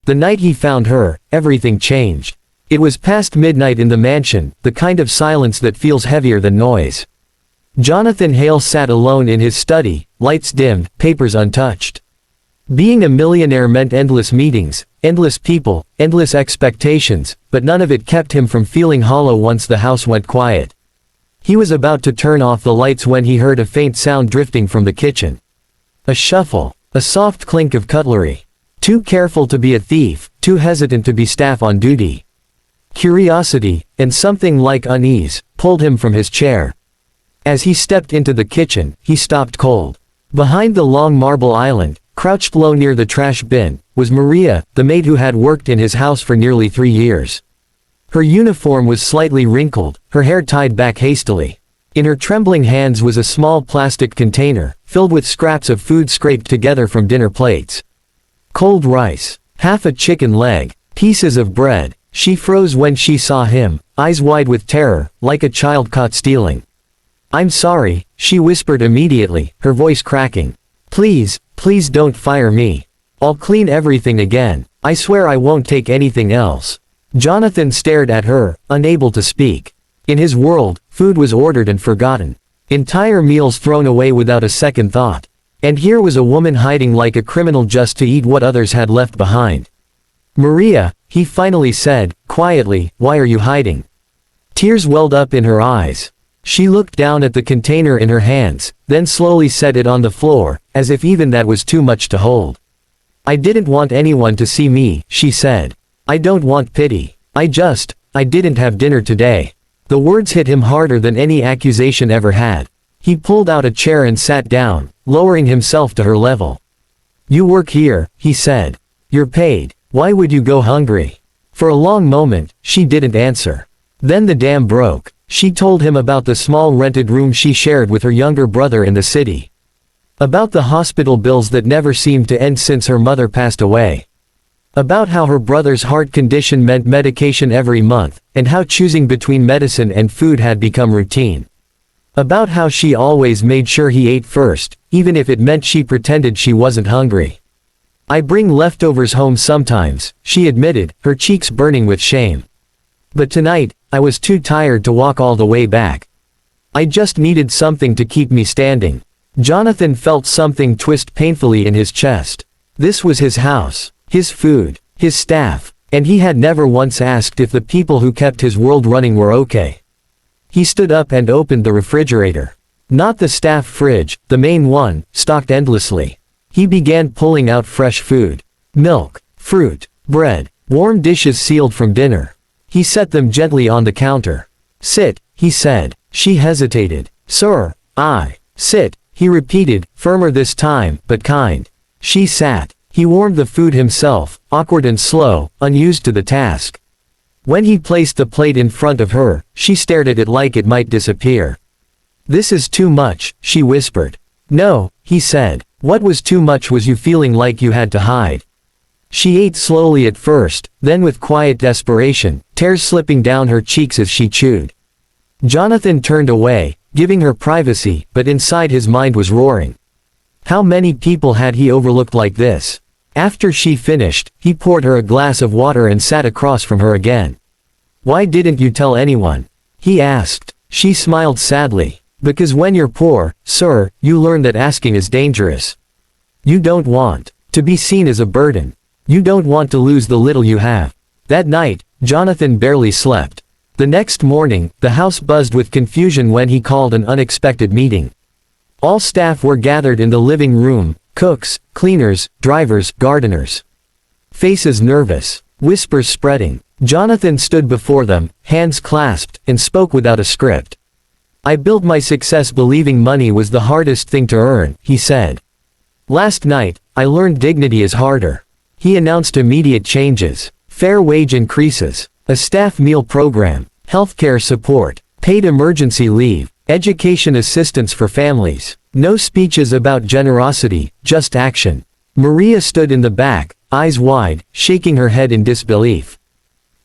The night he found her, everything changed. It was past midnight in the mansion, the kind of silence that feels heavier than noise. Jonathan Hale sat alone in his study, lights dimmed, papers untouched. Being a millionaire meant endless meetings, endless people, endless expectations, but none of it kept him from feeling hollow once the house went quiet. He was about to turn off the lights when he heard a faint sound drifting from the kitchen. A shuffle, a soft clink of cutlery. Too careful to be a thief, too hesitant to be staff on duty. Curiosity, and something like unease, pulled him from his chair. As he stepped into the kitchen, he stopped cold. Behind the long marble island, crouched low near the trash bin, was Maria, the maid who had worked in his house for nearly 3 years. Her uniform was slightly wrinkled, her hair tied back hastily. In her trembling hands was a small plastic container, filled with scraps of food scraped together from dinner plates. Cold rice, half a chicken leg, pieces of bread. She froze when she saw him, eyes wide with terror, like a child caught stealing. "I'm sorry," she whispered immediately, her voice cracking. "Please, please don't fire me. I'll clean everything again. I swear I won't take anything else." Jonathan stared at her, unable to speak. In his world, food was ordered and forgotten. Entire meals thrown away without a second thought. And here was a woman hiding like a criminal just to eat what others had left behind. "Maria," he finally said, quietly, "why are you hiding?" Tears welled up in her eyes. She looked down at the container in her hands, then slowly set it on the floor, as if even that was too much to hold. "I didn't want anyone to see me," she said. "I don't want pity. I didn't have dinner today." The words hit him harder than any accusation ever had. He pulled out a chair and sat down, lowering himself to her level. "You work here," he said. "You're paid. Why would you go hungry?" For a long moment, she didn't answer. Then the dam broke. She told him about the small rented room she shared with her younger brother in the city. About the hospital bills that never seemed to end since her mother passed away. About how her brother's heart condition meant medication every month, and how choosing between medicine and food had become routine. About how she always made sure he ate first, even if it meant she pretended she wasn't hungry. "I bring leftovers home sometimes," she admitted, her cheeks burning with shame. "But tonight, I was too tired to walk all the way back. I just needed something to keep me standing." Jonathan felt something twist painfully in his chest. This was his house, his food, his staff, and he had never once asked if the people who kept his world running were okay. He stood up and opened the refrigerator. Not the staff fridge, the main one, stocked endlessly. He began pulling out fresh food. Milk, fruit, bread, warm dishes sealed from dinner. He set them gently on the counter. "Sit," he said. She hesitated. "Sir, sit," he repeated, firmer this time, but kind. She sat. He warmed the food himself, awkward and slow, unused to the task. When he placed the plate in front of her, she stared at it like it might disappear. "This is too much," she whispered. "No," he said. "What was too much was you feeling like you had to hide." She ate slowly at first, then with quiet desperation, tears slipping down her cheeks as she chewed. Jonathan turned away, giving her privacy, but inside his mind was roaring. How many people had he overlooked like this? After she finished, he poured her a glass of water and sat across from her again. "Why didn't you tell anyone?" he asked. She smiled sadly. "Because when you're poor, sir, you learn that asking is dangerous. You don't want to be seen as a burden. You don't want to lose the little you have." That night, Jonathan barely slept. The next morning, the house buzzed with confusion when he called an unexpected meeting. All staff were gathered in the living room, cooks, cleaners, drivers, gardeners. Faces nervous, whispers spreading. Jonathan stood before them, hands clasped, and spoke without a script. "I built my success believing money was the hardest thing to earn," he said. "Last night, I learned dignity is harder." He announced immediate changes. Fair wage increases, a staff meal program, healthcare support, paid emergency leave, education assistance for families. No speeches about generosity, just action. Maria stood in the back, eyes wide, shaking her head in disbelief.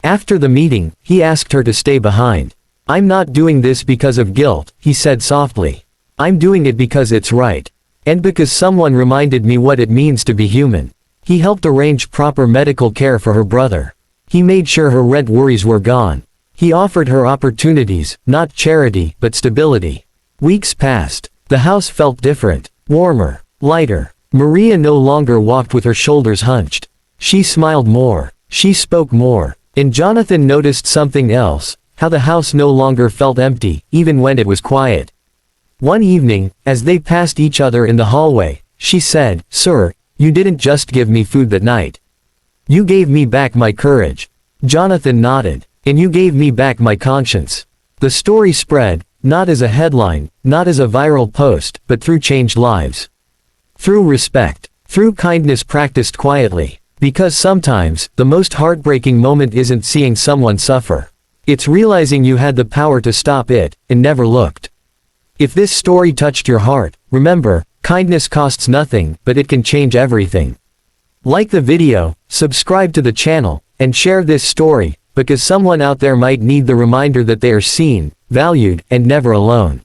After the meeting, he asked her to stay behind. "I'm not doing this because of guilt," he said softly. "I'm doing it because it's right. And because someone reminded me what it means to be human." He helped arrange proper medical care for her brother. He made sure her rent worries were gone. He offered her opportunities, not charity, but stability. Weeks passed. The house felt different, warmer, lighter. Maria no longer walked with her shoulders hunched. She smiled more. She spoke more. And Jonathan noticed something else, how the house no longer felt empty, even when it was quiet. One evening, as they passed each other in the hallway, she said, "Sir, you didn't just give me food that night. You gave me back my courage." Jonathan nodded. "And you gave me back my conscience." The story spread, not as a headline, not as a viral post, but through changed lives. Through respect. Through kindness practiced quietly. Because sometimes, the most heartbreaking moment isn't seeing someone suffer. It's realizing you had the power to stop it, and never looked. If this story touched your heart, remember, kindness costs nothing, but it can change everything. Like the video, subscribe to the channel, and share this story, because someone out there might need the reminder that they are seen, valued, and never alone.